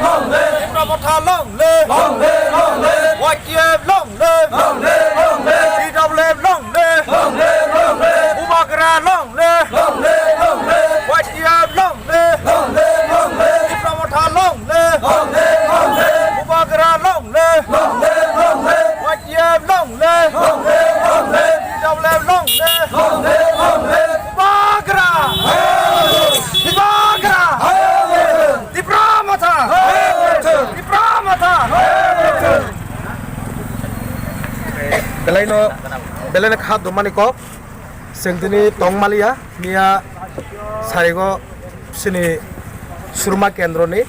Motha long le YTF long le CWF long le Bubakara long le YTF long le Motha long le Bubakara long le YTF long le CWF long le Bubakara Belaino khat domani ko sengdini tongmalia mia sarigo sini surma kendro ni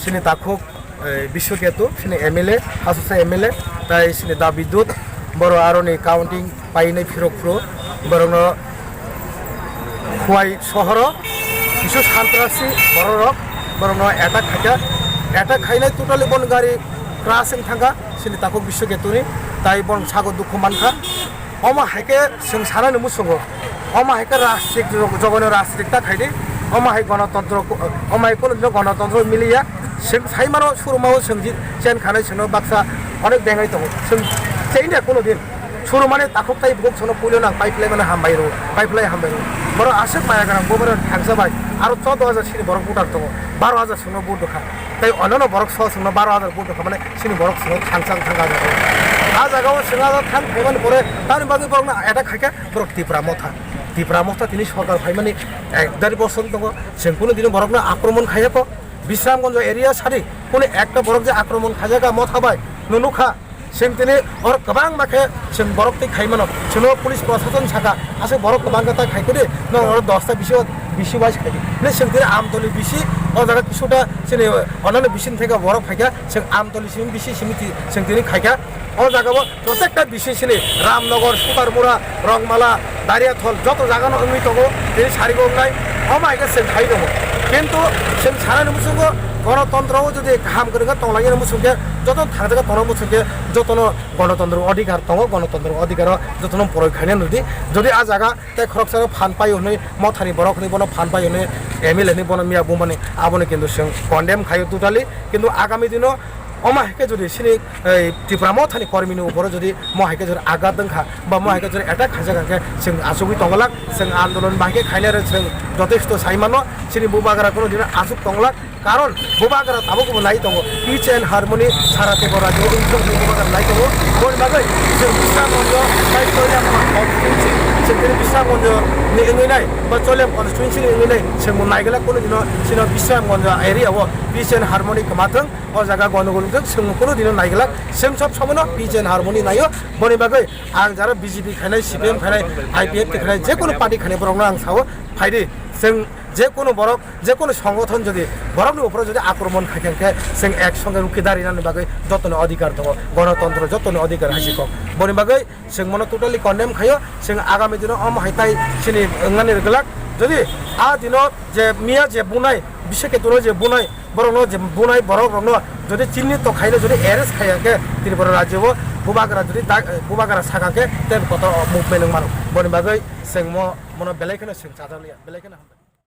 sini takhuk bishoketu sini MLA hasusa MLA tai sini da bidut boro aroni counting paine phirokfro borono khwai sohoro bisu santrasi bororok borono attack khainai totally bongari crashing thanga sini takhuk bishoketuni tai bon sago dukhu manka oma haike sing sana numu songo oma haike rasik jogono rasrikta khaide oma hai ganatantra oma hai kono ganatantra miliya sing sai mano surumao singji chen khanai sino baksa onek bengai to sing cheina kono din suru mane takhuk tai buk sono pulo na pipeline mane hambairo boro ashik maya gara gobor thangsa bai aro 14000 sini borok butar to 12000 sino bud dokha tai onano borok so sino 12000 bud dokha mane sini borok sino thangsa জায়গাও সিঙ্গাদা থান এমন পরে তার বাকি বরং এটা খাইকা বরক তীব্রা মথা তিনি সরকার ভাই মানে 1.5 বছর দङ जों কোনো দিন বরক না আক্রমণ খাইয়া তো বিশ্রামগঞ্জ এরিয়া সারি কোনো একটা বরক যে আক্রমণ খাইয়াগা মথাবাই নুনুখা जों তিনি और गोबां माखे जों बरक दै खाइमानो जों पुलिस प्रशासन साखा आसे बरक गोबां गता खाइखोदे न 10टा बिसि वाइस खाइदे ने जों তিনি আমতলি बिसि ओ जागा किसुटा जों अननो बिसिन थेगा बरक खाइगा जों আমতলি सिम बिसि समिति जों তিনি खाइगा ओ जागाबो प्रत्येकटा बिसि सिनि रामनगर सुतारमुरा रंगमाला दारियाथल যত জায়গা নমি তগো তিনি সারিগो নাই हमायगा जों खाइ दङ কিন্তু जों सानानि मुसुंगो গণতন্ত্রও যদি কাম করে তংলাগির মুসুকে যত থাকা তন মুসুকে যতন গণতন্ত্র অধিকার দङ গণতন্ত্র অধিকার যতন পরীক্ষানে নদী যদি আ জায়গা তাই খরকসার ফান পাই হনে মথানি বরকনি বন ফান পাই হনে MLA নি বন মিয়া বুমানে আবনে কিন্তু जों কন্ডেম খাইও টোটালি কিন্তু আগামী দিনও অমাহিকে যদি সিনি ত্রিপুরা মথানি কর্মীনি উপরে যদি মহাইকে যদি আঘাত দংখা বা মহাইকে যদি অ্যাটাক খাজাগাকে जों আসুগি তংলাক जों আন্দোলন বাহিকে খাইনারে जों যথেষ্ট সাইমানো সিনি বুবাগারা কোনো দিন আসুক তংলাক কারণ বুবাগারা তাবুকো নাই দङ পিচ এন্ড হারমনি সারাতে বরা যে ইনসং বুবাগারা নাই দङ কোন বাগৈ जों বিশ্রামগঞ্জ তাই চলিয়াম কনস্টিটিউন্সি जों বিশ্রামগঞ্জ नि इंगैनाय बा चलियाम कनस्टिट्युएन्सि नि इंगैनाय जों नायगला कोनो दिन सिनो বিশ্রামগঞ্জ एरियाव पिच एंड हारमनि कमाथों ओ जागा गनगुलजों जों कोनो दिन नायगला जों सब समनो पिच एंड हारमनि नायो बनि बागै आं जारा बीजेपी खानाय CPM खानाय IPF खानाय जे कोनो पार्टी खानाय बरंनो आं सावो फायदि जों যে কোনো বরক যে কোনো সংগঠন যদি বরকনি উপরে যদি আক্রমণ খাইকে जों একসঙ্গে রুখে দাঁড়ানোর বাগৈ যতন অধিকার দङ গণতন্ত্র যতন অধিকার হাসিক বনি বাগৈ जों মনে টোটালি কন্ডেম খাইও जों আগামী দিন অমহাইতাই সিনি ওঙ্গানি গলাক যদি আ দিন যে মিয়া যে বুনাই বিশেষকে তোর যে বুনাই বরনো যে বুনাই বরক রংনো যদি চিহ্নিত খাইলে যদি এরেস্ট খাইয়াকে ত্রিপুরা রাজ্যব বুবাগারা যদি বুবাগারা সাকাকে তেন কত মুভমেন্ট মানো বনি বাগৈ जों মনে বেলাইখানে जों চাদালিয়া বেলাইখানে